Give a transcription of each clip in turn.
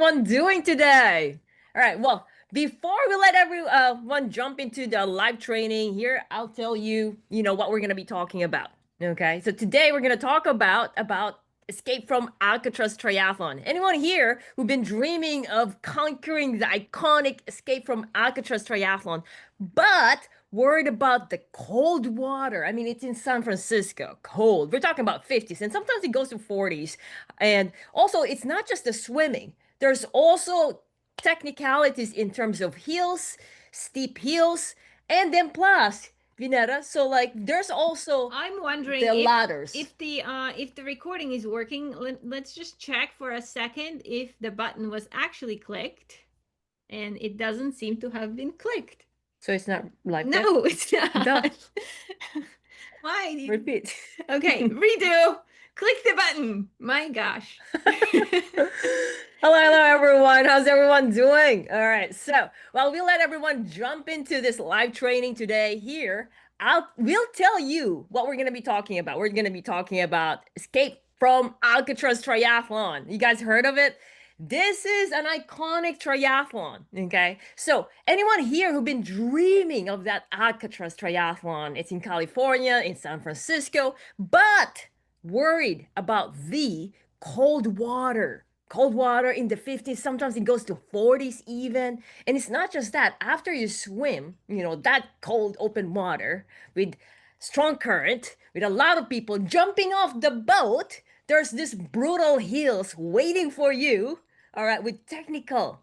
everyone doing today? All right, well, before we let everyone jump into the live training here, I'll tell you, what we're going to be talking about. Okay, so today we're going to talk about escape from Alcatraz Triathlon. Anyone here who've been dreaming of conquering the iconic escape from Alcatraz Triathlon, but worried about the cold water? I mean, it's in San Francisco, cold. We're talking about 50s, and sometimes it goes to 40s. And also, it's not just the swimming. There's also technicalities in terms of hills, steep hills, and then plus, Vineta. So like, there's also I'm wondering the ladders. if the recording is working. Let's just check for a second if the button was actually clicked, and it doesn't seem to have been clicked. So it's not live yet. No, it's Duh. not. Why? Repeat. Okay, redo. Click the button. My gosh. Hello, everyone. How's everyone doing? All right. So, while we let everyone jump into this live training today here, we'll tell you what we're going to be talking about. We're going to be talking about escape from Alcatraz Triathlon. You guys heard of it? This is an iconic triathlon. Okay. So, anyone here who've been dreaming of that Alcatraz Triathlon, it's in California, in San Francisco, but worried about the cold water in the 50s, sometimes it goes to 40s even. And it's not just that. After you swim, that cold open water with strong current, with a lot of people jumping off the boat, there's this brutal hills waiting for you, all right, with technical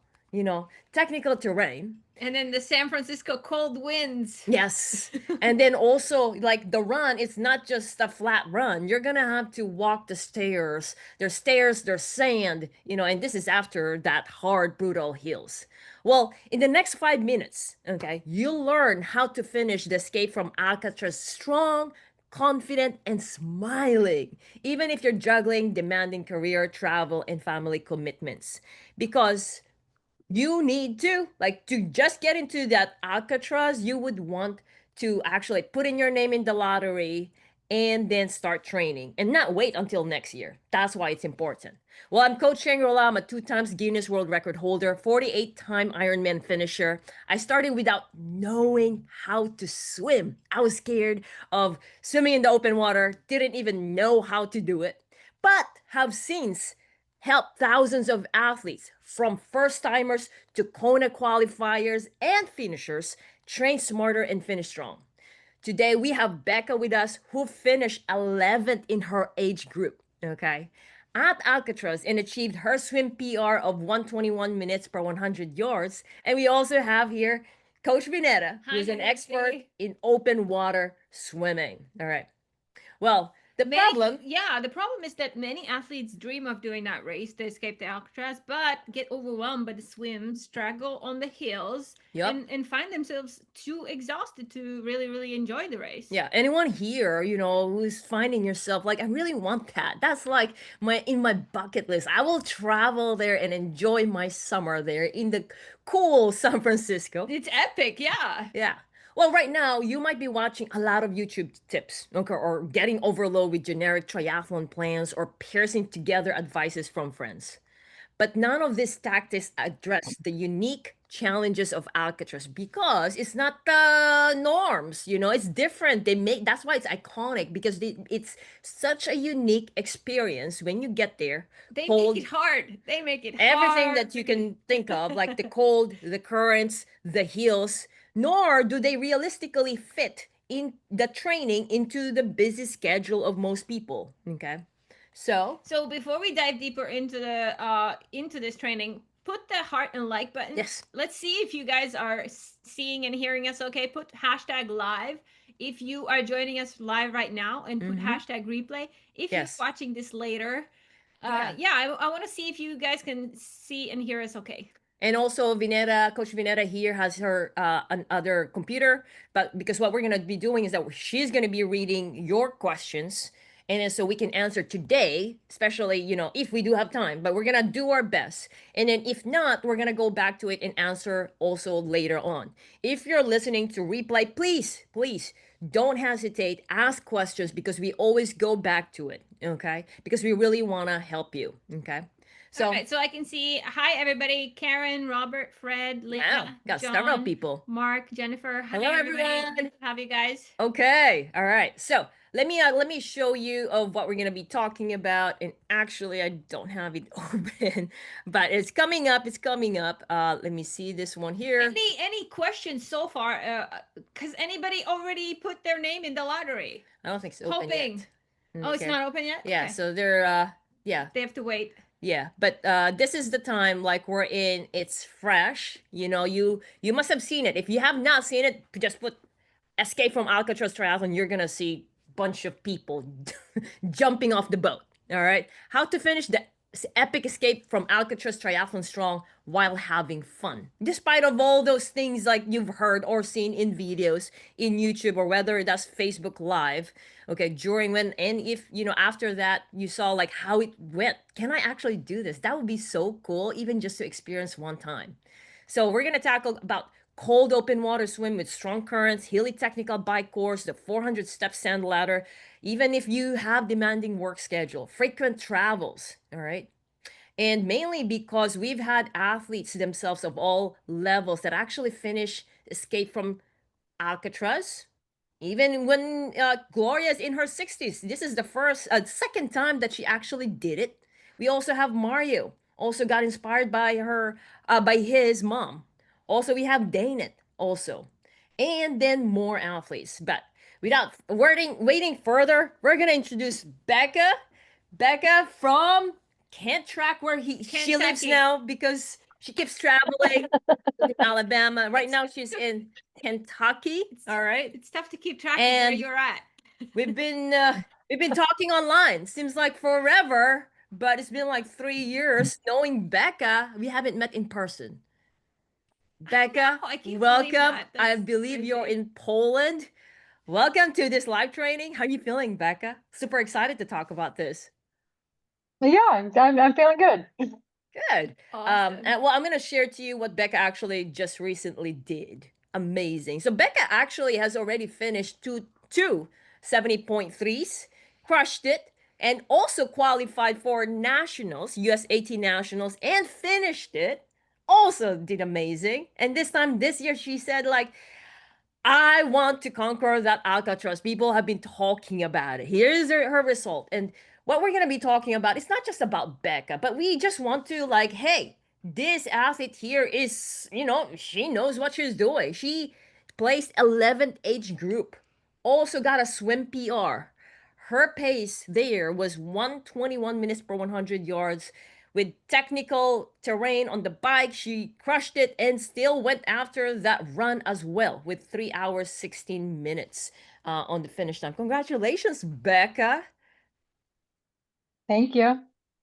terrain. And then the San Francisco cold winds. Yes. And then also, like the run, it's not just a flat run. You're gonna have to walk the stairs. There's stairs, there's sand, and this is after that hard, brutal hills. Well, in the next 5 minutes, okay, you'll learn how to finish the escape from Alcatraz strong, confident, and smiling, even if you're juggling demanding career, travel, and family commitments. Because you need to just get into that Alcatraz, you would want to actually put in your name in the lottery and then start training and not wait until next year. That's why it's important. Well, I'm Coach Shangri-La. I'm a 2 times Guinness World Record holder, 48-time Ironman finisher. I started without knowing how to swim. I was scared of swimming in the open water, didn't even know how to do it, but have since helped thousands of athletes, from first timers to Kona qualifiers and finishers, train smarter and finish strong. Today we have Bekah with us, who finished 11th in her age group, okay, at Alcatraz, and achieved her swim PR of 121 minutes per 100 yards. And we also have here Coach Vineta, who Hi, is an expert Nancy. in open water swimming. All right. Well, the problem. The problem is that many athletes dream of doing that race to escape the Alcatraz, but get overwhelmed by the swim, struggle on the hills, Yep. and find themselves too exhausted to really, really enjoy the race. Yeah, anyone here, who's finding yourself like, I really want that. That's like my bucket list. I will travel there and enjoy my summer there in the cool San Francisco. It's epic, yeah. Yeah. Well, right now you might be watching a lot of YouTube tips, okay, or getting overloaded with generic triathlon plans or piercing together advices from friends. But none of these tactics address the unique challenges of Alcatraz because it's not the norms. It's different. That's why it's iconic, because it's such a unique experience when you get there. They make it Cold, hard. They make it everything hard that you to get. can think of, like the cold, the currents, the hills, nor do they realistically fit in the training into the busy schedule of most people. Okay. So, So before we dive deeper into this training, put the heart and like button. yes. Let's see if you guys are seeing and hearing us okay. Put hashtag live if you are joining us live right now, and put Mm-hmm. hashtag replay if you're Yes. watching this later. Yeah. I want to see if you guys can see and hear us okay. And also, Coach Vineta here has her another computer, but because what we're gonna be doing is that she's gonna be reading your questions, and then so we can answer today, especially if we do have time. But we're gonna do our best, and then if not, we're gonna go back to it and answer also later on. If you're listening to replay, please don't hesitate, ask questions, because we always go back to it, okay? Because we really wanna help you, okay? All So, right, so I can see. Hi, everybody. Karen, Robert, Fred, wow, Linda, got several John, people. Mark, Jennifer. Hi, Hello, everybody. everyone. Have you guys? Okay, all right. So let me show you of what we're gonna be talking about. And actually, I don't have it open, but it's coming up. It's coming up. Let me see this one here. Any questions so far? Because anybody already put their name in the lottery? I don't think it's open Hoping. yet. Oh, it's Okay. not open yet? Yeah. Okay. So they're yeah. They have to wait. Yeah, but this is the time like we're in. It's fresh. You know, you must have seen it. If you have not seen it, just put Escape from Alcatraz Triathlon. You're gonna see bunch of people jumping off the boat. All right, how to finish the epic escape from Alcatraz Triathlon strong while having fun, despite of all those things like you've heard or seen in videos in YouTube or whether that's Facebook Live. Okay, during when and if you know after that you saw like how it went. Can I actually do this? That would be so cool, even just to experience one time. So we're gonna tackle about cold open water swim with strong currents, hilly technical bike course, the 400 step sand ladder, even if you have demanding work schedule, frequent travels, all right? And mainly because we've had athletes themselves of all levels that actually finish escape from Alcatraz, even when Gloria's in her 60s. This is the second time that she actually did it. We also have Mario, also got inspired by by his mom. Also, we have Danet, also. And then more athletes. But without waiting further, we're going to introduce Bekah. Bekah from Kent Track, where she lives Kentucky. now because she keeps traveling in Alabama. Right now, she's in Kentucky. All right, It's tough to keep track of where and you're at. we've been uh, we've been talking online. Seems like forever, but it's been like 3 years. Knowing Bekah, we haven't met in person. I Bekah, know. I can't believe welcome. that. I That's believe you're crazy. in Poland. Welcome to this live training. How are you feeling, Bekah? Super excited to talk about this. Yeah, I'm feeling good. Good. Awesome. And well, I'm gonna share to you what Bekah actually just recently did. Amazing. So Bekah actually has already finished two 70.3s, crushed it, and also qualified for nationals, US 18 nationals, and finished it. Also did amazing. And this year, she said like, I want to conquer that Alcatraz. People have been talking about it. Here's her result. And what we're going to be talking about, it's not just about Bekah, but we just want to, like, hey, this athlete here is, she knows what she's doing. She placed 11th age group, also got a swim PR. Her pace there was 121 minutes per 100 yards. With technical terrain on the bike, she crushed it and still went after that run as well with 3 hours 16 minutes on the finish time. Congratulations, Bekah. Thank you.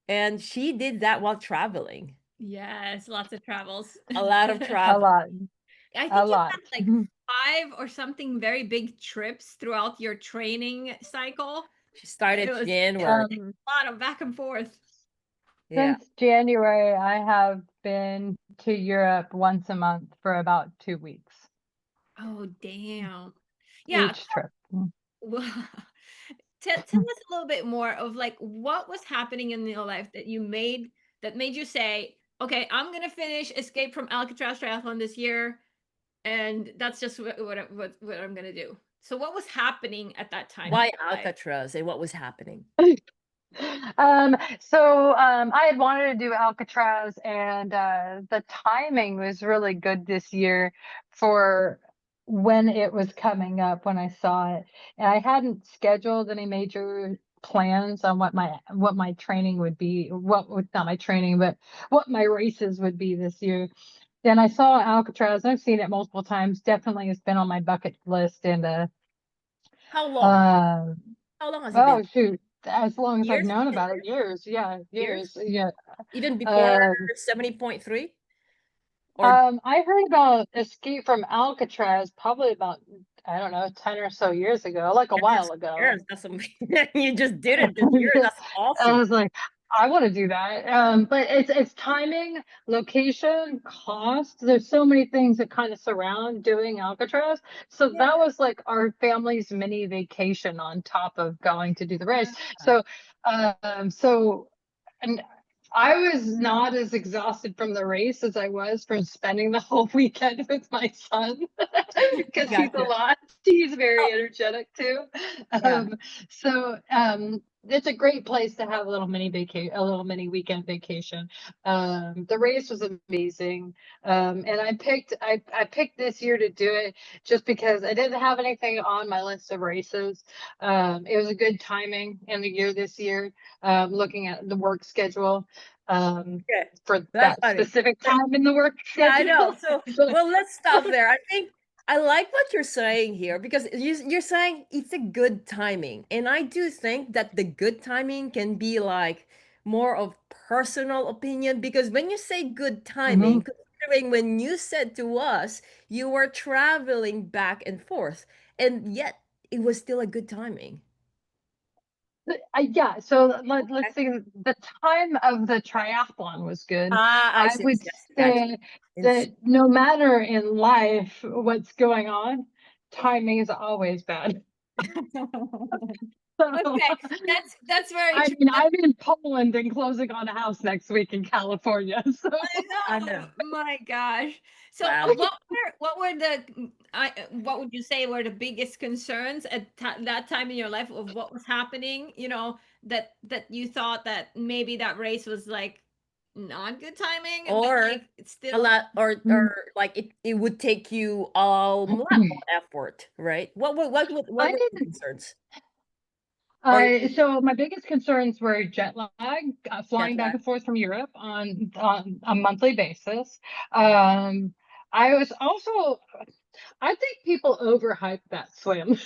And she did that while traveling. Yes, lots of travels. A lot of A travel. lot. I A think you lot. had like 5 or something very big trips throughout your training cycle. She It started was January. Um, a lot of back and forth. Yeah. since January, I have been to Europe once a month for about 2 weeks Oh, damn. Yeah. each trip. Well, tell us a little bit more of like what was happening in your life that made you say, okay, I'm gonna finish Escape from Alcatraz Triathlon this year, and that's just what I'm gonna do. So what was happening at that time in Why your life? Alcatraz and what was happening? I had wanted to do Alcatraz, and the timing was really good this year for when it was coming up when I saw it. And I hadn't scheduled any major plans on what my training would be, what would not my training, but what my races would be this year. Then I saw Alcatraz. I've seen it multiple times. Definitely it's been on my bucket list, and How long? uh How long has it been? oh shoot, as long as I've Years? known about it, years, yeah, years, Years? yeah. Even before Um, 70.3? Or I heard about Escape from Alcatraz probably about, I don't know, 10 or so years ago, like a while ago. years? That's amazing. You just did it this year. That's I awesome. was like, I want to do that. But it's timing, location, cost. There's so many things that kind of surround doing Alcatraz. So Yeah. that was like our family's mini vacation on top of going to do the race. So, um, so, and I was not as exhausted from the race as I was from spending the whole weekend with my son because he's a Gotcha. lot. He's Oh, very energetic too. yeah. So it's a great place to have a little a little mini weekend vacation. The race was amazing. And I picked this year to do it just because I didn't have anything on my list of races. It was a good timing in the year this year, looking at the work schedule Okay. for That's that funny. specific time in the work Yeah, I know. schedule. So, So, well, let's stop there. I think I like what you're saying here because you're saying it's a good timing. And I do think that the good timing can be like more of personal opinion because when you say good mhm. timing, considering when you said to us you were traveling back and forth, and yet it was still a good timing. Yeah, so let's Okay. see. The time of the triathlon was good. Ah, I I see. would Yes, gotcha. say It's that no matter in life what's going on, timing is always bad. So, Okay, that's very I true. mean, I'm in Poland and closing on a house next week in California. So, I I know. know. My gosh. So, Wow. what were the what would you say were the biggest concerns at that time in your life of what was happening? You know, that you thought that maybe that race was like not good timing, but Or like it's a still. lot or like it would take you a lot more effort, right? What I were the didn't. concerns? Or So my biggest concerns were jet lag, jet flying back lag? and forth from Europe on a monthly basis. Um, I was also, I think people overhype that swim.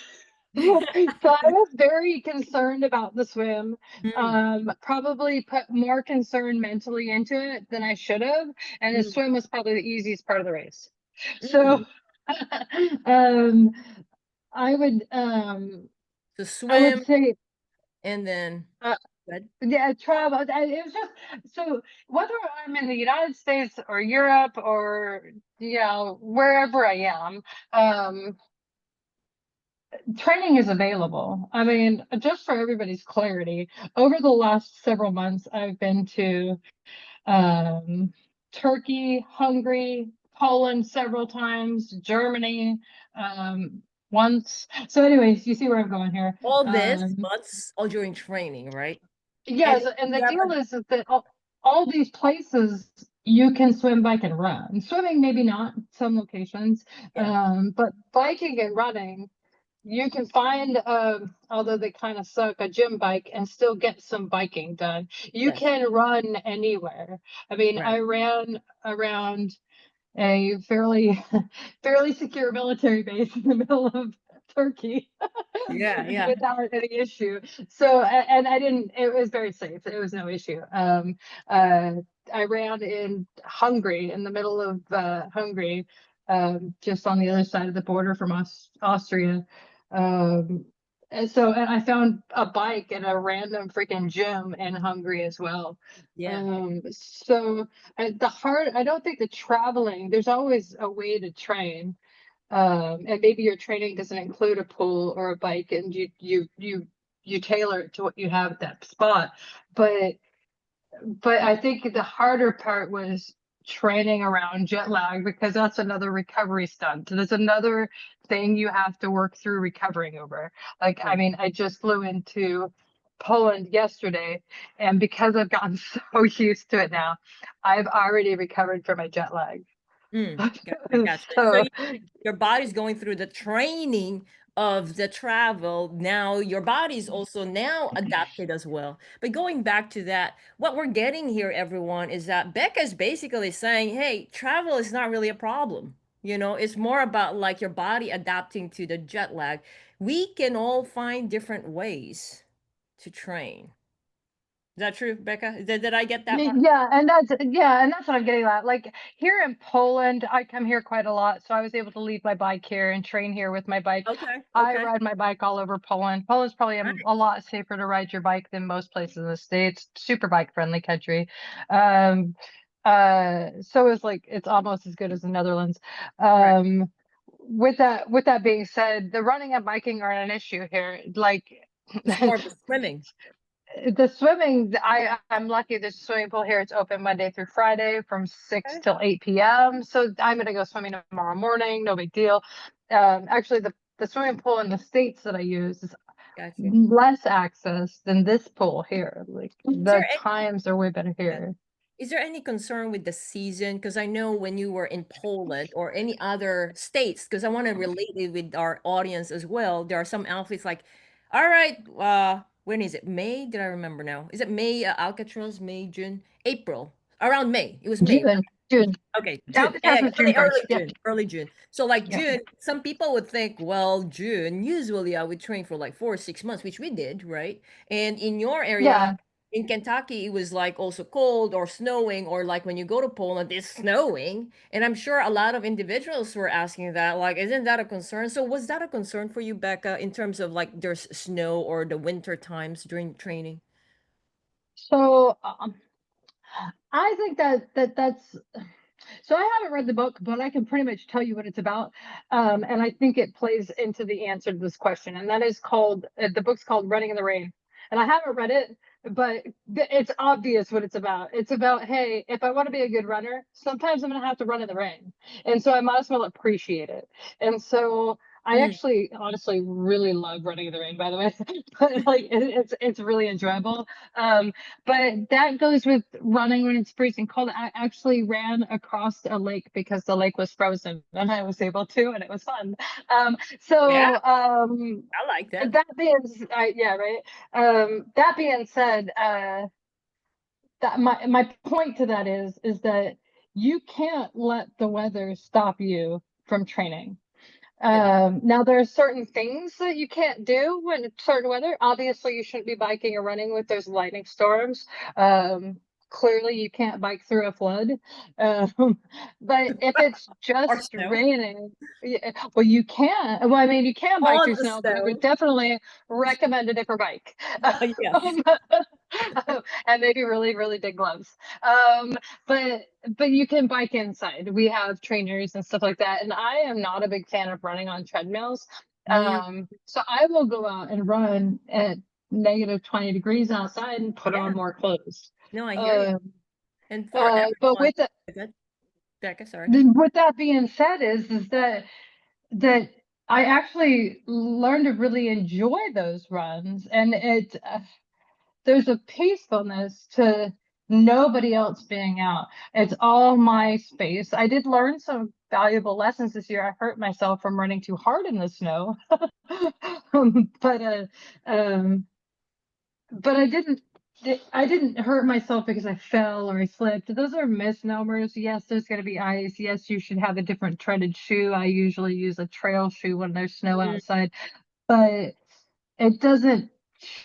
So I was very concerned about the swim. Mm, Probably put more concern mentally into it than I should have. And the mm, swim was probably the easiest part of the race. So mm. um, I So I would swim say. and then Uh, good. Yeah, travel. It was just so whether I'm in the United States or Europe or wherever I am, um, training is available. I mean, just for everybody's clarity, over the last several months, I've been to um, Turkey, Hungary, Poland several times, Germany once. So, anyways, you see where I'm going here. All this Um, months all during training, right? And Yes, and the you have deal a is that all these places you can swim, bike, and run. Swimming, maybe not some locations, yeah, but biking and running, you can find, although they kind of suck, a gym bike and still get some biking done. You yes, can run anywhere. I mean, right. I ran around a fairly secure military base in the middle of Turkey Yeah, yeah, without any issue. So, and I didn't, it was very safe. It was no issue. Uh, I ran in Hungary, in the middle of Hungary, just on the other side of the border from Austria. Um, and I found a bike in a random freaking gym in Hungary as well. yeah. So I don't think the traveling, there's always a way to train. And maybe your training doesn't include a pool or a bike and you tailor it to what you have at that spot. But I think the harder part was training around jet lag because that's another recovery stunt. There's another thing you have to work through recovering over. Like, I Right. mean, I just flew into Poland yesterday, and because I've gotten so used to it now, I've already recovered from my jet lag. Gotcha, gotcha. So So your body's going through the training of the travel. Now your body's also now adapted as well. But going back to that, what we're getting here, everyone, is that Becca's basically saying, hey, travel is not really a problem. You know, it's more about like your body adapting to the jet lag. We can all find different ways to train. Is that true, Becca? Did I get that part? and that's what I'm getting at. Like here in Poland, I come here quite a lot, so I was able to leave my bike here and train here with my bike. Okay, I okay. ride my bike all over Poland. Poland's probably a lot safer to ride your bike than most places in the States. Super bike friendly country. Um, so it's like it's almost as good as the Netherlands. Right. With that being said, the running and biking are an issue here. Like It's more of the swimming. the swimming, I'm lucky the swimming pool here, it's open Monday through Friday from 6 Okay. till 8 p.m. So I'm gonna go swimming tomorrow morning, no big deal. Actually the swimming pool in the States that I use is Gotcha. less access than this pool here. Like Is there the times are way better any, here. is there any concern with the season? Because I know when you were in Poland or any other states, because I want to relate it with our audience as well. There are some athletes like, all right, when is it? May? Did I remember now? Is it May? Alcatraz, May, June, April? Around May. It was May. June. Okay, June. Yeah, Alcatraz yeah, is June yeah. Early 1st. Yep. June, early June. So like Yep. June, some people would think, well, June, usually I would train for like 4 or 6 months, which we did, right? And in your area, Yeah. in Kentucky, it was like also cold or snowing, or like when you go to Poland, it's snowing. And I'm sure a lot of individuals were asking that, like, isn't that a concern? So was that a concern for you, Becca, in terms of like there's snow or the winter times during training? So I think that's so I haven't read the book, but I can pretty much tell you what it's about. And I think it plays into the answer to this question. And that is called the book's called Running in the Rain. And I haven't read it, but it's obvious what it's about. It's about, hey, if I want to be a good runner, sometimes I'm going to have to run in the rain. And so I might as well appreciate it. And so I Mm, actually honestly really love running in the rain, by the way. But like it's really enjoyable. Um, but that goes with running when it's freezing cold. I actually ran across a lake because the lake was frozen and I was able to, and it was fun. Um, yeah, so I like that. that being, yeah, right. That being said, that my point to that is that you can't let the weather stop you from training. Good. Now there are certain things that you can't do when it's certain weather. Obviously, you shouldn't be biking or running with those lightning storms. Um, Clearly, you can't bike through a flood. Um, but if it's Or just snow. raining, yeah, well, you can. Well, I mean, you can bike On through the snow, but I would snow. definitely recommend a different bike. Yes. And maybe really, really big gloves. Um, but but you can bike inside. We have trainers and stuff like that. And I am not a big fan of running on treadmills. Mm, So I will go out and run at negative 20 degrees outside and put on yeah. more clothes. No, I hear you. Um, And for but everyone, good. Becca, sorry. with that being said, is that I actually learned to really enjoy those runs, and there's a peacefulness to nobody else being out. It's all my space. I did learn some valuable lessons this year. I hurt myself from running too hard in the snow. But um but I didn't hurt myself because I fell or I slipped. Those are misnomers. Yes, there's going to be ice. Yes, you should have a different treaded shoe. I usually use a trail shoe when there's snow Mm, outside, but it doesn't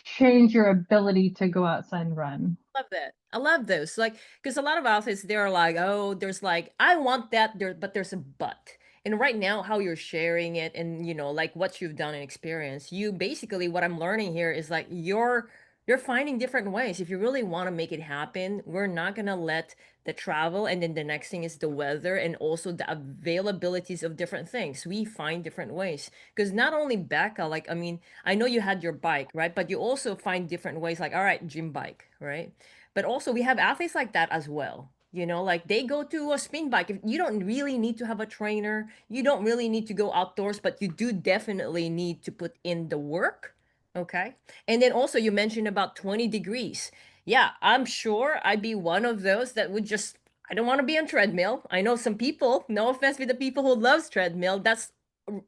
change your ability to go outside and run. love that. I love those. Like, because a lot of athletes, they're like, oh, there's like, I want that, there, but there's a but. And right now, how you're sharing it and, like what you've done and experienced, you basically, what I'm learning here is like you're finding different ways. If you really want to make it happen, we're not gonna let the travel, and then the next thing is the weather and also the availabilities of different things. We find different ways. Because not only Becca, like, I mean, I know you had your bike, right? But you also find different ways, like, all right, gym bike, right? But also we have athletes like that as well. Like they go to a spin bike. If you don't really need to have a trainer, you don't really need to go outdoors, but you do definitely need to put in the work. Okay. And then also you mentioned about 20 degrees. Yeah, I'm sure I'd be one of those that would just, I don't want to be on treadmill. I know some people, no offense with the people who loves treadmill, that's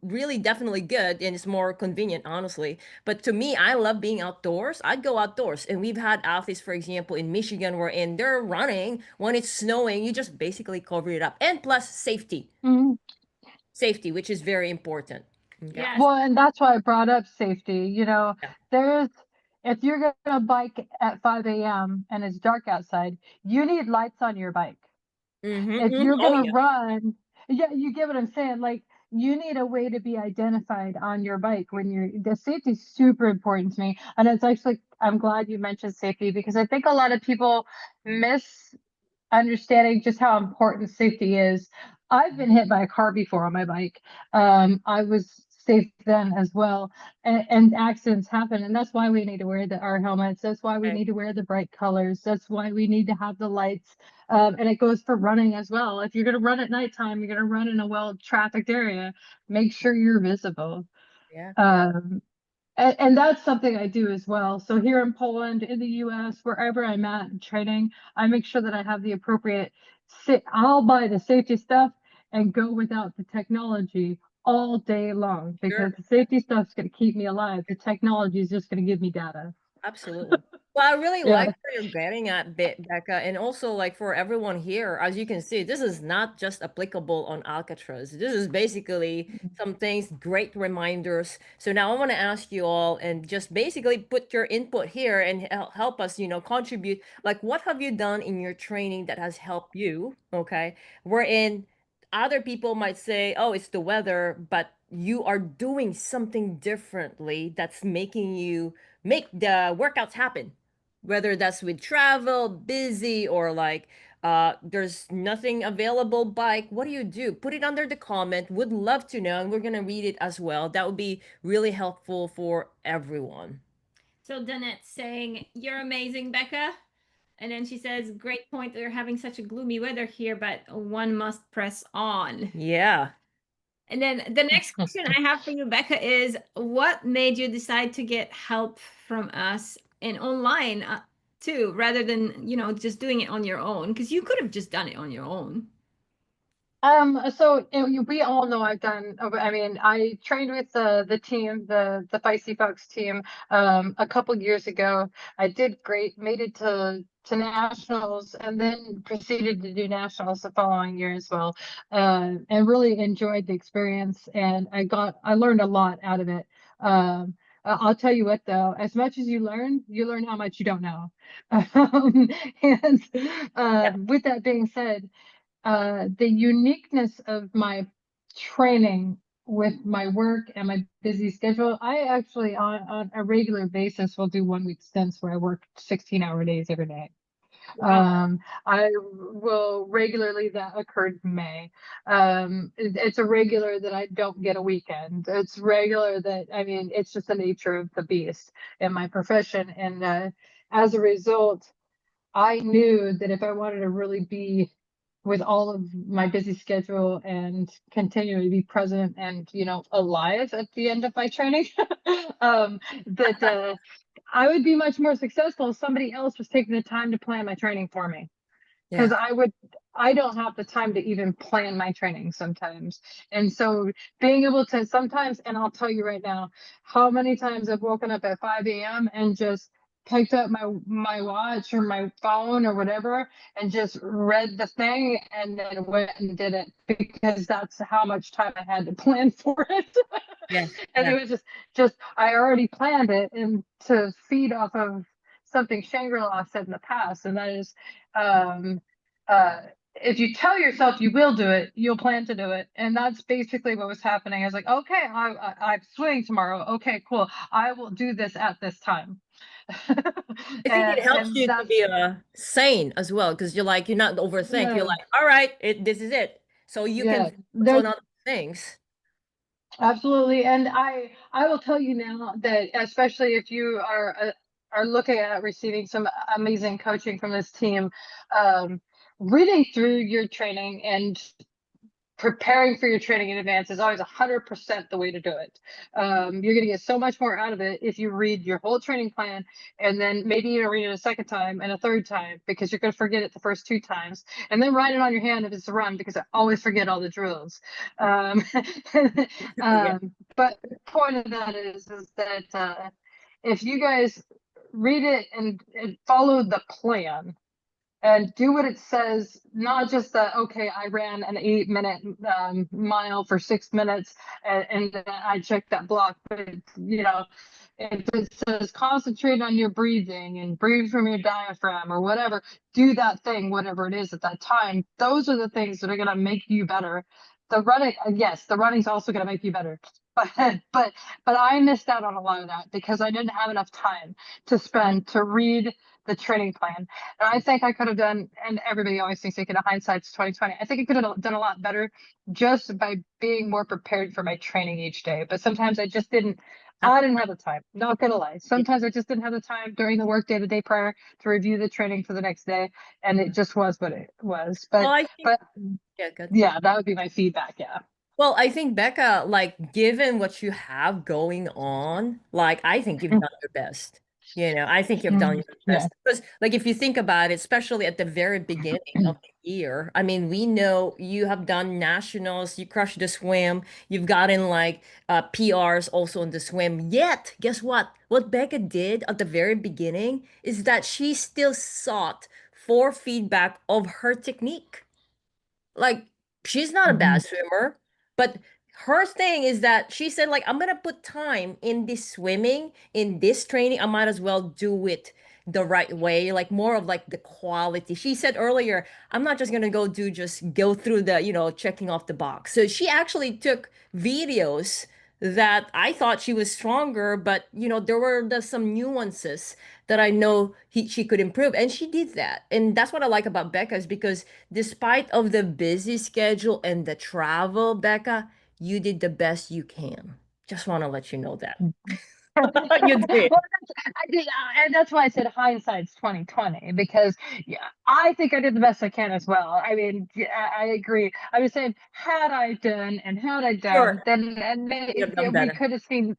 really definitely good and it's more convenient, honestly. But to me, I love being outdoors. I'd go outdoors. And we've had athletes, for example, in Michigan, where in they're running when it's snowing, you just basically cover it up. And plus safety. Mhm. Safety, which is very important. Okay. Yes. Well, and that's why I brought up safety. Yeah. There's if you're gonna bike at 5 a.m. and it's dark outside, you need lights on your bike. Mm-hmm, If mm-hmm. you're Oh gonna yeah. run, yeah, you get what I'm saying. Like you need a way to be identified on your bike when the safety is super important to me. And it's actually I'm glad you mentioned safety because I think a lot of people miss understanding just how important safety is. I've been hit by a car before on my bike. I was safe then as well. And accidents happen, and that's why we need to wear our helmets. That's why we Right. need to wear the bright colors. That's why we need to have the lights. And it goes for running as well. If you're going to run at nighttime, you're going to run in a well-trafficked area, make sure you're visible. Yeah. Yeah. And that's something I do as well. So here in Poland, in the US, wherever I'm at in training, I make sure that I have the appropriate I'll buy the safety stuff and go without the technology all day long, because Sure. the safety stuff's going to keep me alive. The technology is just going to give me data. Absolutely. Well, I really Yeah. like where you're getting at, Becca, and also like for everyone here, as you can see, this is not just applicable on Alcatraz. This is basically some things, great reminders. So now I want to ask you all, and just basically put your input here and help us, contribute. Like, what have you done in your training that has helped you? Okay, wherein other people might say, "Oh, it's the weather," but you are doing something differently that's making you make the workouts happen, whether that's with travel, busy, or like there's nothing available bike. What do you do? Put it under the comment. Would love to know, and we're gonna read it as well. That would be really helpful for everyone. So Danette's saying, "You're amazing, Bekah." And then she says, "Great point. They're having such a gloomy weather here, but one must press on." Yeah. And then the next question I have for you, Bekah, is what made you decide to get help from us and online too, rather than, just doing it on your own? Because you could have just done it on your own. So we all know I've done. I mean, I trained with the team, the Feisty Folks team, a couple years ago. I did great, made it to nationals, and then proceeded to do nationals the following year as well, and really enjoyed the experience. And I learned a lot out of it. I'll tell you what, though, as much as you learn how much you don't know. And Yeah. with that being said, the uniqueness of my training with my work and my busy schedule, I actually on a regular basis will do 1 week stints where I work 16-hour days every day. Wow. I will regularly, that occurred in May. It's a regular that I don't get a weekend. It's regular that, I mean, it's just the nature of the beast in my profession. And as a result, I knew that if I wanted to really be with all of my busy schedule and continue to be present and, alive at the end of my training, that I would be much more successful if somebody else was taking the time to plan my training for me. Because Yeah. I don't have the time to even plan my training sometimes. And so being able to sometimes, and I'll tell you right now, how many times I've woken up at 5 a.m. and just picked up my watch or my phone or whatever and just read the thing and then went and did it, because that's how much time I had to plan for it. Yeah. And Yeah. it was just I already planned it, and to feed off of something Shangri-La said in the past, and that is, um, if you tell yourself you will do it, you'll plan to do it. And that's basically what was happening. I was like, okay, I'm swimming tomorrow. Okay, cool. I will do this at this time. I think it helps And you to that's, be sane as well, because you're not overthink. You're yeah, like, all right, this is it. So you can yeah, focus there's on other things. absolutely. And I will tell you now that, especially if you are looking at receiving some amazing coaching from this team, um, reading through your training and preparing for your training in advance is always 100% the way to do it. You're going to get so much more out of it if you read your whole training plan, and then maybe you read it a second time and a third time, because you're going to forget it the first 2 times, and then write it on your hand if it's a run, because I always forget all the drills. Yeah. But the point of that is that if you guys read it and follow the plan and do what it says, not just that, okay, I ran an 8-minute mile for 6 minutes and then I checked that block. But, if it says concentrate on your breathing and breathe from your diaphragm or whatever, do that thing, whatever it is at that time. Those are the things that are going to make you better. The running, yes, the running's also going to make you better. but I missed out on a lot of that because I didn't have enough time to spend to read the training plan. And I think I could have done, and everybody always thinks they could have hindsight's 2020. I think I could have done a lot better just by being more prepared for my training each day. But sometimes I didn't have the time, not gonna lie. Sometimes I just didn't have the time during the work day the day prior to review the training for the next day. And it just was what it was. Well, I think, But yeah, good. yeah, that would be my feedback. Yeah. Well, I think Becca, like, given what you have going on, like, I think you've done your best. I think you've done Mm, your yeah. best because, like, if you think about it, especially at the very beginning of the year, I mean, we know you have done nationals, you crushed the swim, you've gotten like PRs also in the swim. Yet, guess what? What Becca did at the very beginning is that she still sought for feedback of her technique. Like, she's not a bad Mhm. swimmer, but her thing is that she said, like, I'm gonna put time in this swimming, in this training. I might as well do it the right way, like more of like the quality. She said earlier, I'm not just gonna just go through the, checking off the box. So she actually took videos that I thought she was stronger, but there were some nuances that I know she could improve, and she did that. And that's what I like about Becca, is because despite of the busy schedule and the travel, Becca, you did the best you can. Just want to let you know that. Well, You did. and that's why I said hindsight's 2020 because yeah, I think I did the best I can as well. I mean, yeah, I agree. I was saying, had I done, Sure. then You have yeah, done we better. could have seen.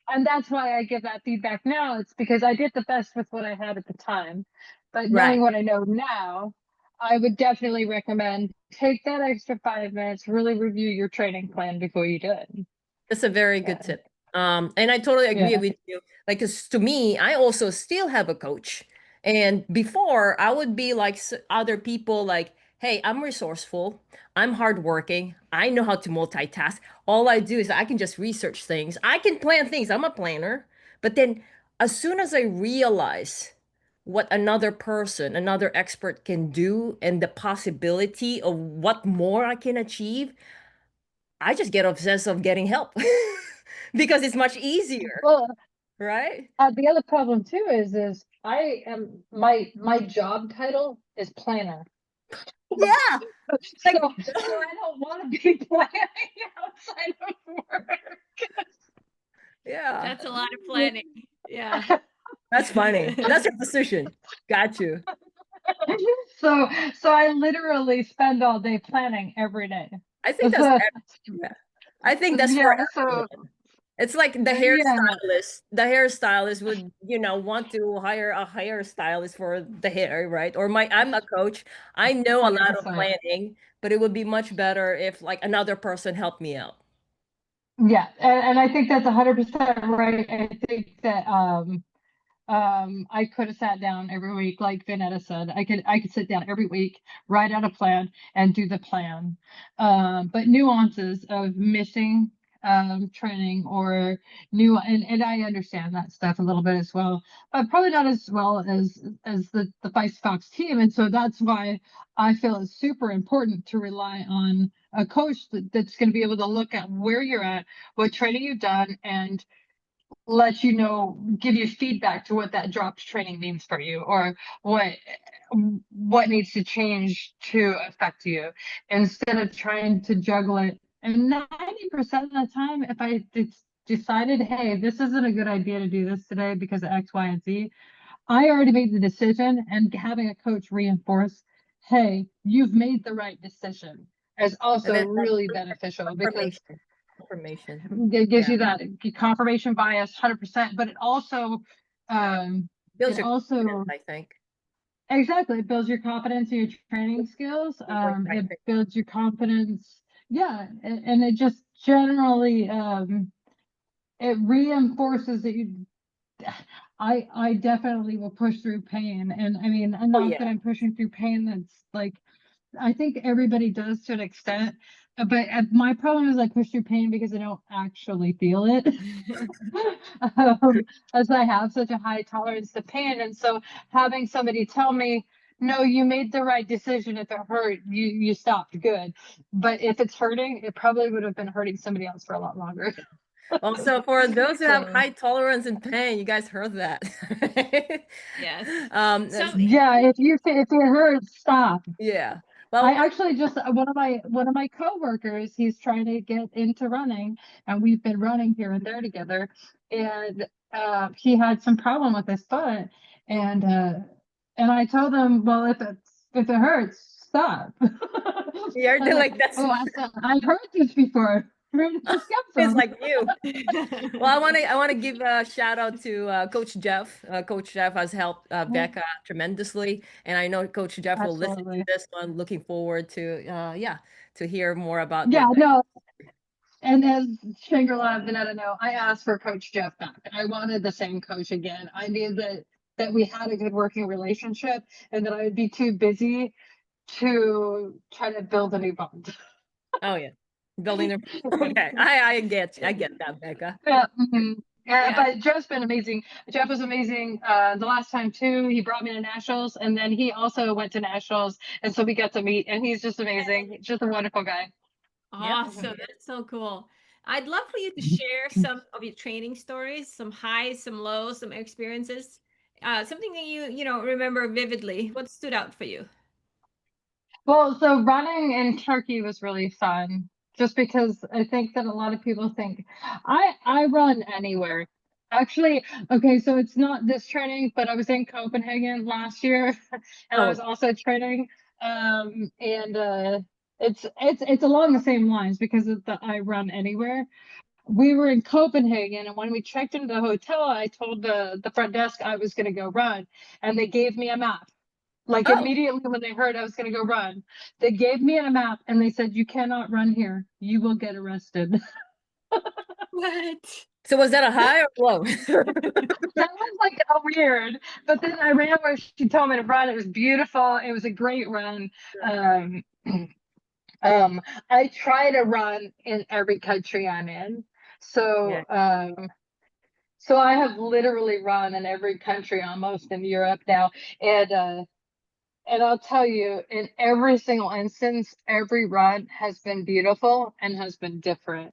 And that's why I give that feedback now. It's because I did the best with what I had at the time. But Right. knowing what I know now, I would definitely recommend take that extra 5 minutes, really review your training plan before you do it. That's a very good Yeah. tip. And I totally agree Yeah. with you. Like, 'cause to me, I also still have a coach. And before, I would be like other people, like, hey, I'm resourceful. I'm hardworking. I know how to multitask. All I do is I can just research things. I can plan things. I'm a planner. But then as soon as I realize what another person, another expert can do and the possibility of what more I can achieve, I just get obsessed of getting help because it's much easier, Well, right? the other problem too is I am my job title is planner. Yeah, So like I don't want to be planning outside of work. yeah, That's a lot of planning. Yeah. that's funny. That's your decision. Got you. So I literally spend all day planning every day. I think that's So yeah. I think that's for yeah, so everyone. It's like the yeah, hairstylist. The hairstylist would, want to hire a hairstylist for the hair, right? Or I'm a coach. I know a lot of 100%. planning, but it would be much better if like another person helped me out. Yeah, and I think that's 100% right. I think that I could have sat down every week, like Vanetta said. I could sit down every week, write out a plan, and do the plan. But nuances of missing training or new, and I understand that stuff a little bit as well, but probably not as well as the Vice Fox team. And so that's why I feel it's super important to rely on a coach that's going to be able to look at where you're at, what training you've done, and let you know, give you feedback to what that dropped training means for you, or what needs to change to affect you, instead of trying to juggle it. And 90% of the time, if I decided, hey, this isn't a good idea to do this today because of X, Y, and Z, I already made the decision, and having a coach reinforce, hey, you've made the right decision, is And also then that's really beneficial because confirmation. Confirmation. it gives Yeah. you that confirmation bias 100%, but um Builds it your confidence, also I think. exactly, it builds your confidence in your training skills. Like, I It think. builds your confidence, yeah, and it just generally it reinforces that you I definitely will push through pain. And I mean, Oh not that yeah. I'm pushing through pain that's like, I think everybody does to an extent, but my problem is I push through pain because I don't actually feel it. As I have such a high tolerance to pain. And so having somebody tell me, no, you made the right decision. If it hurt, you stopped. Good. But if it's hurting, it probably would have been hurting somebody else for a lot longer. Also, for those who have So high tolerance and pain, you guys heard that. Yes. So yeah, if it hurts, stop. yeah. I Well, actually just one of my coworkers, he's trying to get into running, and we've been running here and there together. And he had some problem with his foot, and I told him, well, if it hurts, stop. you're I'm like, like that's oh, I've heard this before. Where did this come it's from? like you. Well, I want to give a shout out to Coach Jeff. Coach Jeff has helped Bekah tremendously, and I know Coach Jeff will listen to Absolutely. this one. Looking forward to yeah, to hear more about Yeah, what Bekah. no. And as Shangri-La Vanetta know, I asked for Coach Jeff back. I wanted the same coach again. I knew that we had a good working relationship and that I would be too busy to try to build a new bond. Oh yeah, building the okay. I get that, Bekah. Yeah, mhm. Yeah, yeah. but Jeff's been amazing. Jeff was amazing the last time too. He brought me to nationals, and then he also went to nationals, and so we got to meet. And he's just amazing. He's just a wonderful guy. Yep. Awesome. That's so cool. I'd love for you to share some of your training stories, some highs, some lows, some experiences. Something that you know, remember vividly. What stood out for you? Well, so running in Turkey was really fun, just because I think that a lot of people think I run anywhere. Actually, okay, so it's not this training, but I was in Copenhagen last year, and I Oh was also training, and it's along the same lines because of the I run anywhere. We were in Copenhagen, and when we checked into the hotel, I told the front desk I was going to go run, and they gave me a map. Like oh. immediately when they heard I was going to go run, they gave me a map and they said, "You cannot run here. You will get arrested." What? So was that a high or low? That was like a weird. But then I ran where she told me to run. It was beautiful. It was a great run. Um, I try to run in every country I'm in. Yeah. So, so I have literally run in every country almost in Europe now, and I'll tell you, in every single instance, every run has been beautiful and has been different.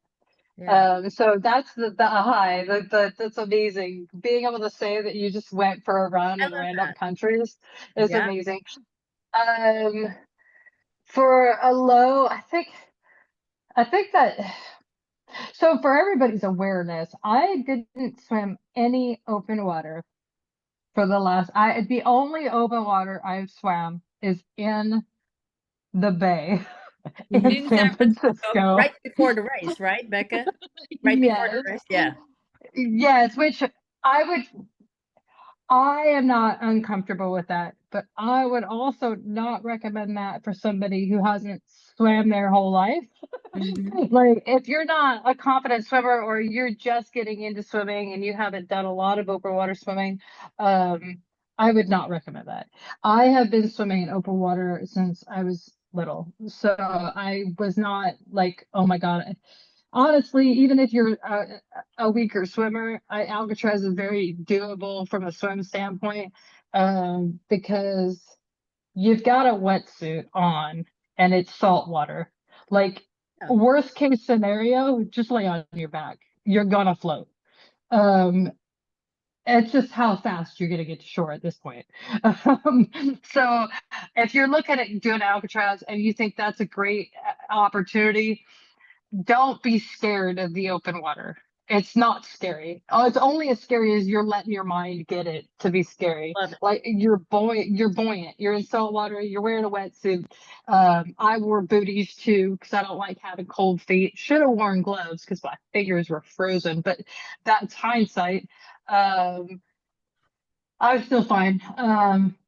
Yeah. So that's the high. That's amazing. Being able to say that you just went for a run I in love random that. countries is Yeah. amazing. Um, for a low, I think that so for everybody's awareness, I didn't swim any open water for the last. The only open water I've swam is in the bay in Mhm. In San San Francisco. Francisco. Right before the race, right, Bekah? Right before Yes. the race. Yeah. Yes, which I would I am not uncomfortable with that, but I would also not recommend that for somebody who hasn't swam their whole life. Hmm. Like if you're not a confident swimmer or you're just getting into swimming and you haven't done a lot of open water swimming, I would not recommend that. I have been swimming in open water since I was little, so I was not like, oh my God. Honestly, even if you're a weaker swimmer, Alcatraz is very doable from a swim standpoint, because you've got a wetsuit on and it's salt water. Like Yeah. worst case scenario, just lay on your back. You're gonna float. Um, it's just how fast you're gonna get to shore at this point. So if you're looking at doing Alcatraz and you think that's a great opportunity, don't be scared of the open water. It's not scary. Oh, it's only as scary as you're letting your mind get it to be scary. Love it. Like you're buoyant. You're in salt water. You're wearing a wetsuit. I wore booties too because I don't like having cold feet. Should have worn gloves because my fingers were frozen. But that's hindsight. Um, I was still fine.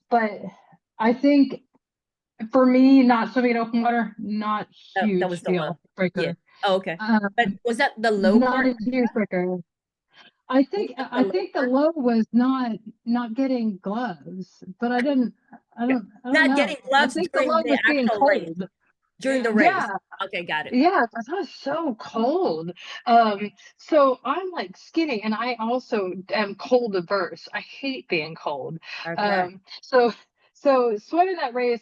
But I think for me, not swimming in open water, not That was huge the low. deal Yeah. breaker. Oh, okay. But Um, was that the low not part? a deal breaker. Was that the I low think the part? low was not getting gloves, but Okay. I don't Not know. getting I gloves think the during low the was being actual race. cold. During the Yeah. race. Yeah, Okay, got it. yeah, because I was so cold. So I'm like skinny, and I also am cold averse. I hate being cold. Okay. Um, so so swimming that race.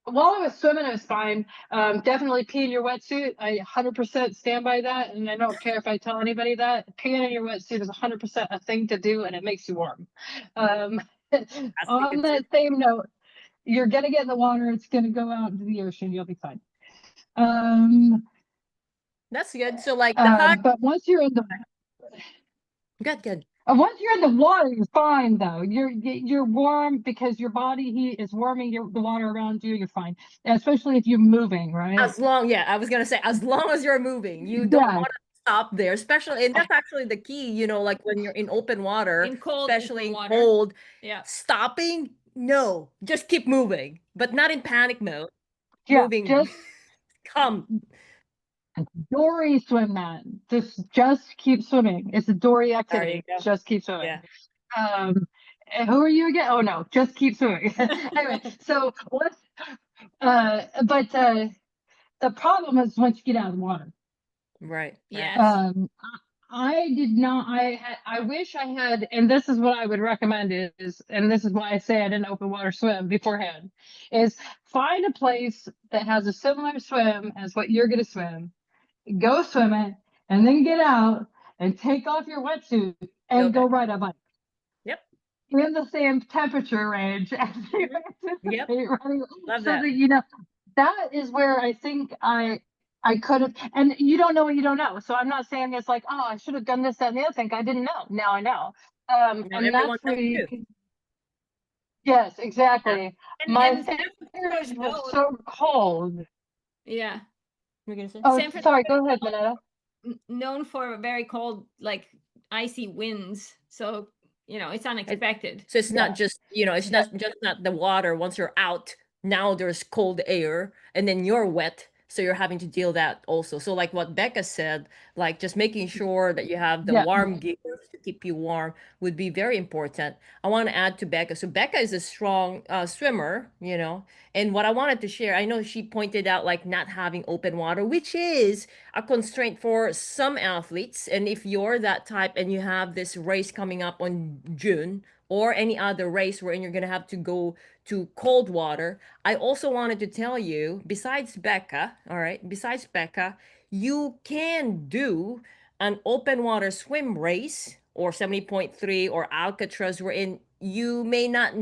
while I was swimming, it was fine. Definitely pee in your wetsuit. I 100% stand by that, and I don't care if I tell anybody that peeing in your wetsuit is 100% a thing to do, and it makes you warm. Um, That's the on good tip. that same note, you're gonna get in the water. It's gonna go out into the ocean. You'll be fine. Um, That's good. So like the high, but once you're in the good. once you're in the water, you're fine though. You're warm because your body heat is warming the water around you. You're fine, especially if you're moving, right? As long, yeah, I was gonna say, as long as you're moving, you don't Yeah, want to stop there, especially, and that's actually the key, like when you're in open water, In cold especially open in water. cold, Yeah. stopping, no, just keep moving, but not in panic mode, yeah. moving, Just come. dory swim, man. Just keep swimming. It's a dory There you activity. go. Just keep swimming. Yeah. And who are you again? Oh no, just keep swimming. Anyway, so what's but the problem is once you get out of the water. Right. Yes. I did not. I wish I had, and this is what I would recommend is, and this is why I say I didn't open water swim beforehand, is find a place that has a similar swim as what you're going to swim, go swim it, and then get out and take off your wetsuit Go and go back. ride a bike Yep. in the same temperature range as you Yep. anticipate running, Love so that. that that is where I think I could have, and you don't know what you don't know. So I'm not saying it's like, oh, I should have done this, that, and the other thing. I didn't know. Now I know. Now And everyone that's knows where you too. can, yes, Yeah. exactly. My And San fingers Francisco is were known. so cold. Yeah. You're gonna say? Oh, San sorry. Francisco Go is ahead, Manetta. known for very cold, like icy winds. So, it's unexpected. So it's Yeah, not just, it's yeah, not just not the water. Once you're out, now there's cold air and then you're wet. So you're having to deal that also. So like what Bekah said, like just making sure that you have the yeah. warm gears to keep you warm would be very important. I want to add to Bekah. So Bekah is a strong swimmer, and what I wanted to share, I know she pointed out like not having open water, which is a constraint for some athletes. And if you're that type and you have this race coming up on June or any other race wherein you're going to have to go to cold water, I also wanted to tell you, besides Bekah, all right, besides Bekah, you can do an open water swim race or 70.3 or Alcatraz wherein you may not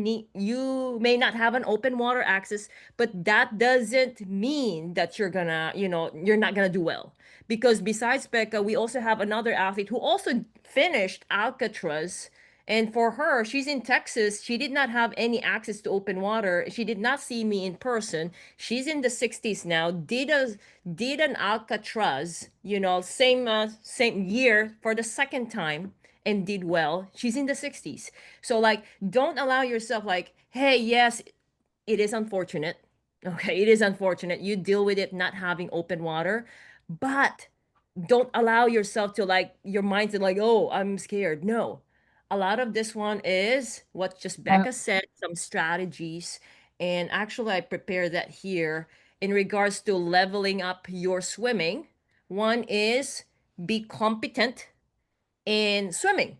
have an open water access, but that doesn't mean that you're not gonna do well. Because besides Becca, we also have another athlete who also finished Alcatraz. And for her, she's in Texas. She did not have any access to open water. She did not see me in person. She's in the 60s now. Did an Alcatraz, same year for the second time and did well. She's in the 60s. So like don't allow yourself like, hey, yes, it is unfortunate. Okay, it is unfortunate. You deal with it not having open water, but don't allow yourself to like your mindset like, oh, I'm scared. No. A lot of this one is what just Uh, Becca said, some strategies. And actually I prepared that here in regards to leveling up your swimming. One is be competent in swimming.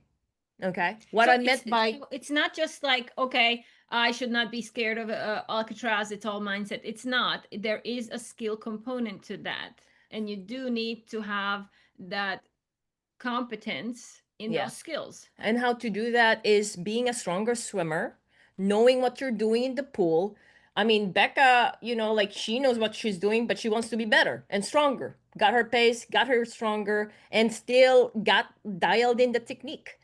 Okay. What So I meant by it's not just like, okay, I should not be scared of Alcatraz. It's all mindset. It's not. There is a skill component to that, and you do need to have that competence in yeah. those skills. And how to do that is being a stronger swimmer, knowing what you're doing in the pool. I mean, Becca, like she knows what she's doing, but she wants to be better and stronger. Got her pace, got her stronger, and still got dialed in the technique.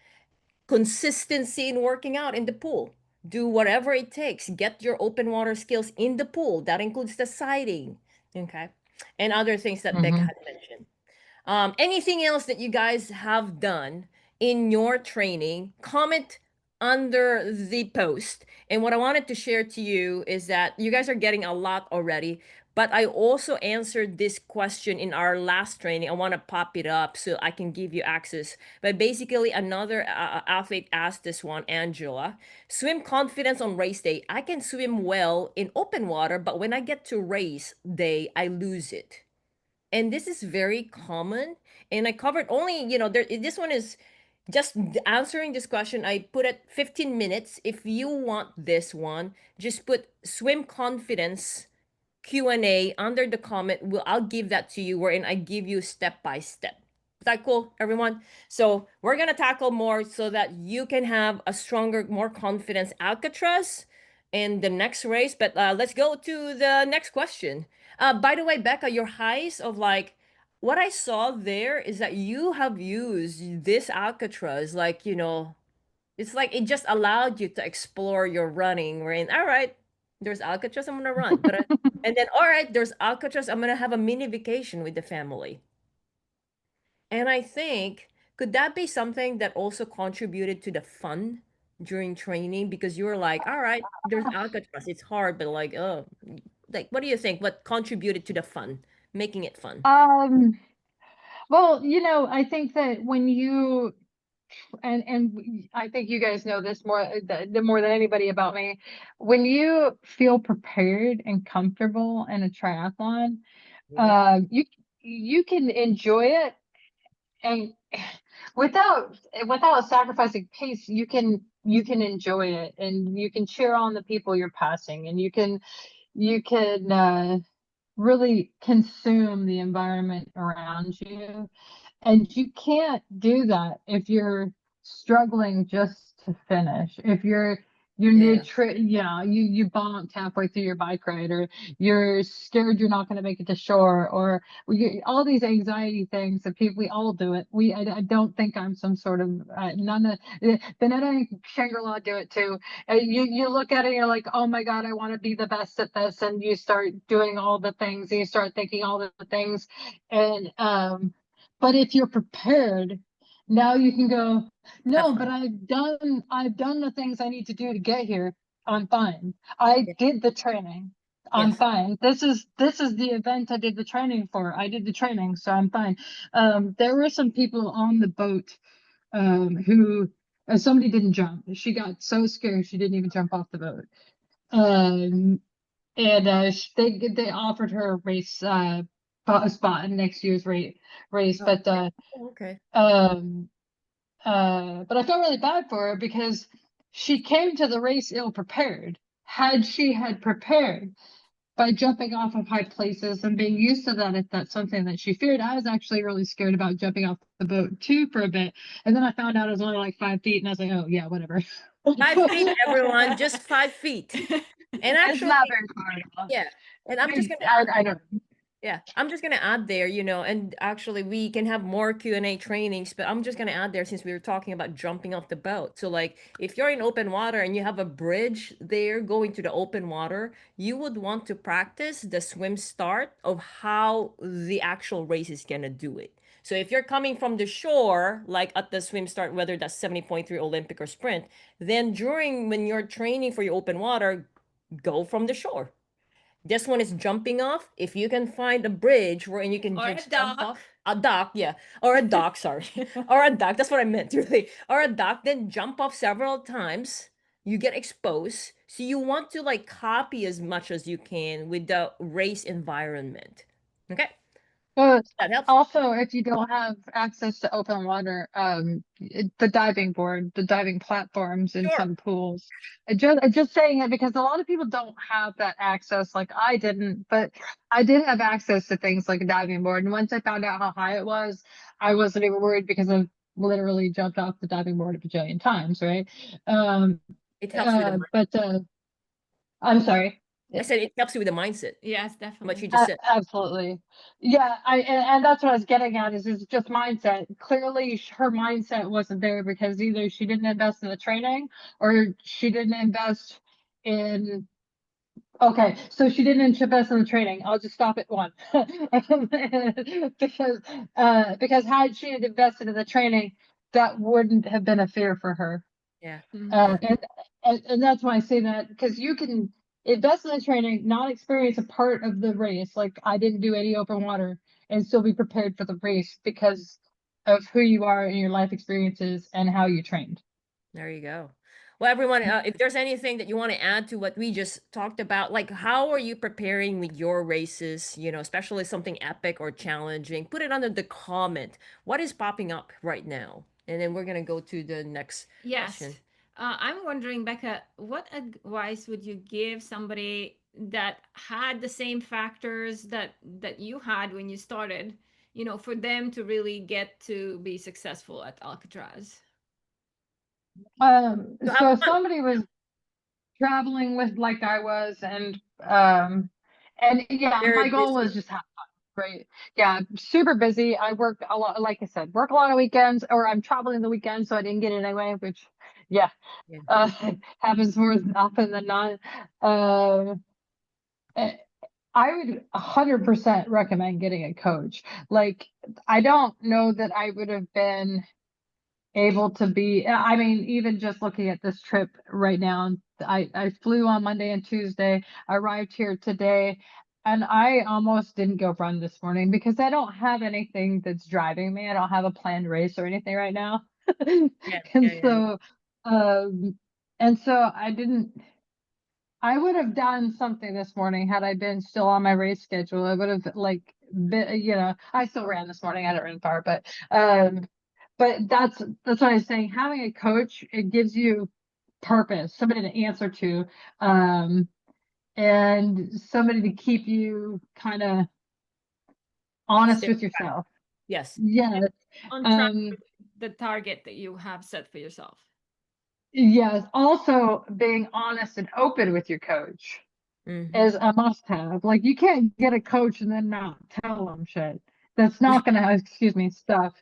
Consistency in working out in the pool. Do whatever it takes. Get your open water skills in the pool. That includes the sighting, okay, and other things that Becca mhm. had mentioned. Anything else that you guys have done in your training, comment under the post. And what I wanted to share to you is that you guys are getting a lot already, but I also answered this question in our last training. I want to pop it up so I can give you access. But basically, another athlete asked this one, Angela, swim confidence on race day. I can swim well in open water, but when I get to race day, I lose it. And this is very common, and I covered only, this one is just answering this question. I put it 15 minutes. If you want this one, just put swim confidence Q&A under the comment. I'll give that to you, wherein I give you step by step. Is that cool, everyone? So we're gonna tackle more so that you can have a stronger, more confidence Alcatraz in the next race. But let's go to the next question. By the way, Bekah, your highs of like what I saw there is that you have used this Alcatraz, like, it's like it just allowed you to explore your running. We're in, all right, there's Alcatraz, I'm gonna run. But and then all right, there's Alcatraz, I'm gonna have a mini vacation with the family. And I think could that be something that also contributed to the fun during training? Because you were like, all right, there's Alcatraz, it's hard, but like, oh, like what do you think? What contributed to the fun, making it fun? Um, well, I think that when you I think you guys know this more the more than anybody about me. When you feel prepared and comfortable in a triathlon, Yeah, you can enjoy it, and without sacrificing pace, you can enjoy it, and you can cheer on the people you're passing, and you can really consume the environment around you. And you can't do that if you're struggling just to finish. If you're yeah, you bonked halfway through your bike ride, or you're scared you're not going to make it to shore, or all these anxiety things that we all do it. I don't think I'm some sort of none of Benetta and Shangri-La do it too. You look at it and you're like, oh my God, I want to be the best at this, and you start doing all the things, and you start thinking all the things, and but if you're prepared, now you can go, have no, but fun. I've done the things I need to do to get here. I'm fine. I Yeah. did the training. I'm Yes. fine. This is the event I did the training for. I did the training, so I'm fine. There were some people on the boat who somebody didn't jump. She got so scared she didn't even jump off the boat. Um, and they offered her a race a spot in next year's race, Oh, but okay. um but I felt really bad for her because she came to the race ill prepared. Had she had prepared by jumping off of high places and being used to that, if that's something that she feared, I was actually really scared about jumping off the boat too for a bit. And then I found out it was only like 5 feet, and I was like, oh yeah, whatever. 5 feet, everyone, just 5 feet. And It's actually, not very far at all. yeah. And I'm just gonna I don't. Yeah, I'm just gonna add there, and actually we can have more Q&A trainings, but I'm just gonna add there since we were talking about jumping off the boat. So like if you're in open water and you have a bridge there going to the open water, you would want to practice the swim start of how the actual race is gonna do it. So if you're coming from the shore, like at the swim start, whether that's 70.3 Olympic or sprint, then during when you're training for your open water, go from the shore. This one is jumping off. If you can find a bridge wherein you can Or a just jump dock. off, a dock, yeah, or a dock, sorry, or a dock. That's what I meant, really, or a dock. Then jump off several times. You get exposed, so you want to like copy as much as you can with the race environment. Okay, But that helps. also, if you don't have access to open water, the diving board, the diving platforms in Sure, some pools. I just saying it because a lot of people don't have that access. Like I didn't, but I did have access to things like a diving board. And once I found out how high it was, I wasn't even worried because I've literally jumped off the diving board a bajillion times, right? Um, it helps with the. but I'm sorry. I said it helps you with the mindset. Yes, What definitely. you just said. Absolutely. Yeah, and that's what I was getting at is just mindset. Clearly, her mindset wasn't there because either she didn't invest in the training or she didn't invest in. Okay, so she didn't invest in the training. I'll just stop at one. Because had she had invested in the training, that wouldn't have been a fear for her. Yeah, Mhm. Uh, and, and that's why I say that, because you can invest in the training, not experience a part of the race. Like I didn't do any open water, and still be prepared for the race because of who you are and your life experiences and how you trained. there you go. Well, everyone, if there's anything that you want to add to what we just talked about, like how are you preparing with your races, especially something epic or challenging, put it under the comment. What is popping up right now? And then we're going to go to the next Yes. question. I'm wondering, Becca, what advice would you give somebody that had the same factors that you had when you started, for them to really get to be successful at Alcatraz? To have So fun. somebody was traveling with like I was, and yeah, Very my goal busy. was just have fun, right? Yeah, super busy. I work a lot, like I said, work a lot of weekends, or I'm traveling the weekend, so I didn't get it anyway, which yeah, Yeah. uh, happens more often than not. Um, eh, I would 100% recommend getting a coach. Like, I don't know that I would have been able to be, I mean, even just looking at this trip right now, I flew on Monday and Tuesday. I arrived here today, and I almost didn't go run this morning because I don't have anything that's driving me. I don't have a planned race or anything right now. Yeah, And yeah, yeah, yeah. so, um, and so I didn't, I would have done something this morning had I been still on my race schedule. I would have like been, I still ran this morning. I didn't run far, but that's what I was saying. Having a coach, it gives you purpose, somebody to answer to, um, and somebody to keep you kind of honest Stay with on track. yourself. Yes. Yes. On track Um, with the target that you have set for yourself. yes. Also being honest and open with your coach Hmm. is a must have. Like you can't get a coach and then not tell them shit. That's not gonna, excuse me, stuff.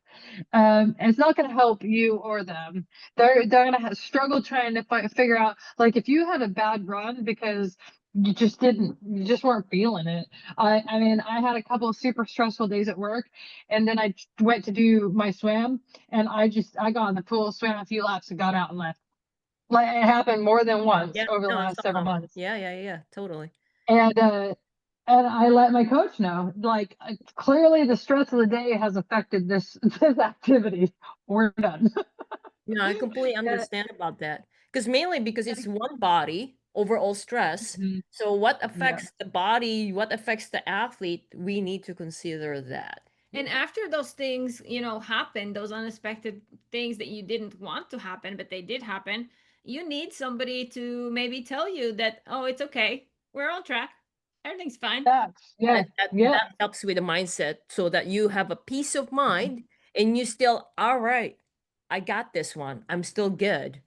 It's not gonna help you or them. They're gonna struggle trying to figure out, like, if you had a bad run because you just weren't feeling it. I mean, I had a couple of super stressful days at work, and then I went to do my swim, and I got in the pool, swam a few laps, and got out and left. Like it happened more than once Yeah, over the no, it's last not several common. months. Yeah, yeah, yeah, totally. And I let my coach know, like, clearly the stress of the day has affected this activity. We're done. No, I completely Uh, understand about that. Because mainly because it's one body, overall stress. mhm, So what yeah, affects the body, what affects the athlete, we need to consider that. And after those things, happen, those unexpected things that you didn't want to happen, but they did happen, you need somebody to maybe tell you that, oh, it's okay. We're on track. Everything's fine. yeah, And that yeah. helps with the mindset so that you have a peace of mind and you still, all right, I got this one. I'm still good.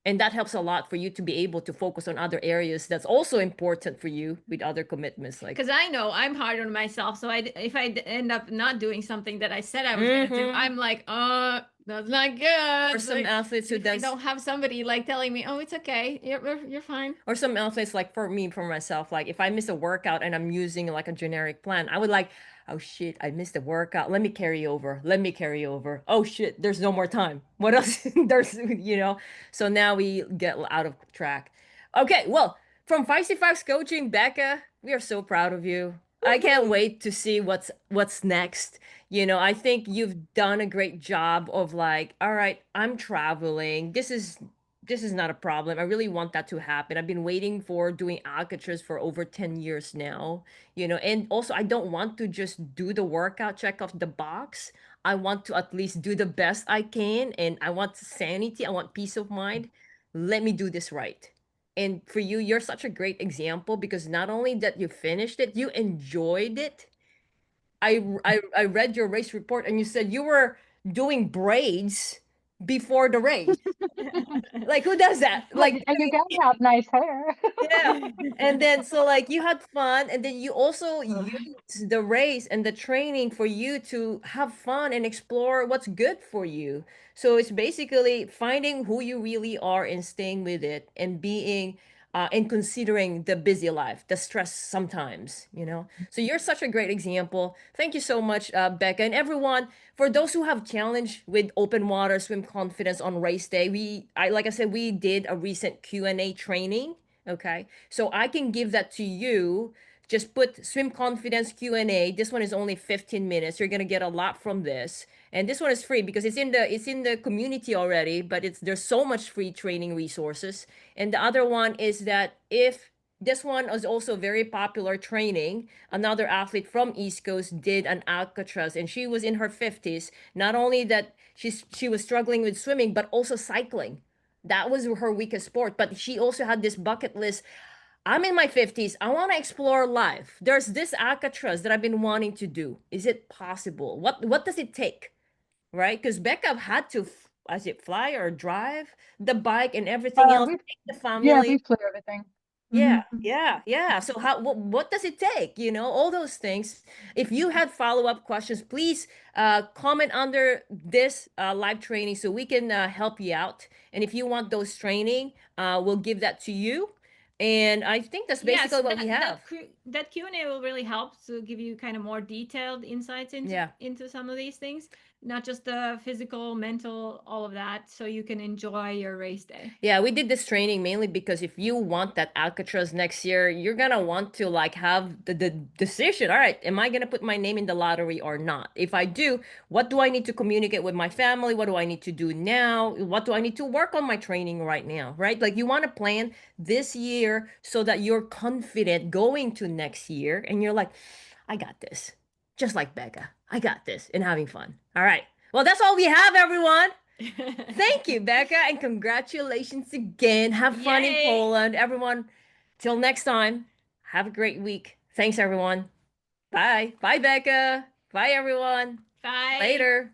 And that helps a lot for you to be able to focus on other areas that's also important for you with other commitments like Because I know I'm hard on myself. So if I end up not doing something that I said I was going to do, hmm I'm like, that's not or good. some Like, athletes who if I does don't have somebody like telling me, oh, it's okay. You're fine. or some athletes like for me for myself like if I miss a workout and I'm using like a generic plan I would like oh shit I missed a workout let me carry over oh shit there's no more time what else there's so now we get out of track. Okay, well, from 5 coaching, Becca, we are so proud of you. I can't Woohoo! wait to see what's next. I think you've done a great job of like, all right, I'm traveling. This is not a problem. I really want that to happen. I've been waiting for doing Alcatraz for over 10 years now, and also I don't want to just do the workout, check off the box. I want to at least do the best I can, and I want sanity, I want peace of mind. Let me do this right. And for you, you're such a great example because not only that you finished it, you enjoyed it. I read your race report and you said you were doing braids before the race. Like who does that? Like And you gotta have nice hair. yeah. And then so like you had fun and then you also used the race and the training for you to have fun and explore what's good for you. So it's basically finding who you really are and staying with it and being and considering the busy life, the stress sometimes. So you're such a great example. Thank you so much, Becca. And everyone, for those who have challenged with open water swim confidence on race day, like I said, we did a recent Q&A training. Okay. So I can give that to you. Just put swim confidence Q&A. This one is only 15 minutes. You're going to get a lot from this. And this one is free because it's in the community already, but there's so much free training resources. And the other one is that if this one is also very popular training. Another athlete from East Coast did an Alcatraz and she was in her 50s. Not only that she was struggling with swimming, but also cycling. That was her weakest sport, but she also had this bucket list. I'm in my 50s. I want to explore life. There's this Alcatraz that I've been wanting to do. Is it possible? What does it take? Right? Because Becca had to, as it fly or drive the bike and everything else, We take the Yeah, family. we flew everything. Yeah, Hmm. yeah. So how what does it take? All those things. If you have follow-up questions, please comment under this live training so we can help you out. And if you want those training, we'll give that to you. And I think that's Yes, basically what we have. that Q&A will really help to give you kind of more detailed insights Yeah. into some of these things, not just the physical, mental, all of that, so you can enjoy your race day. Yeah, we did this training mainly because if you want that Alcatraz next year, you're gonna want to like have the decision. All right, am I gonna put my name in the lottery or not? If I do, what do I need to communicate with my family? What do I need to do now? What do I need to work on my training right now? Right? Like you want to plan this year so that you're confident going to next year and you're like, I got this. Just like Becca. I got this and having fun. All right. Well, that's all we have, everyone. Thank you, Becca, and congratulations again. Have fun in Yay! Poland, everyone. Till next time, have a great week. Thanks, everyone. Bye. Bye, Becca. Bye, everyone. Bye. Later.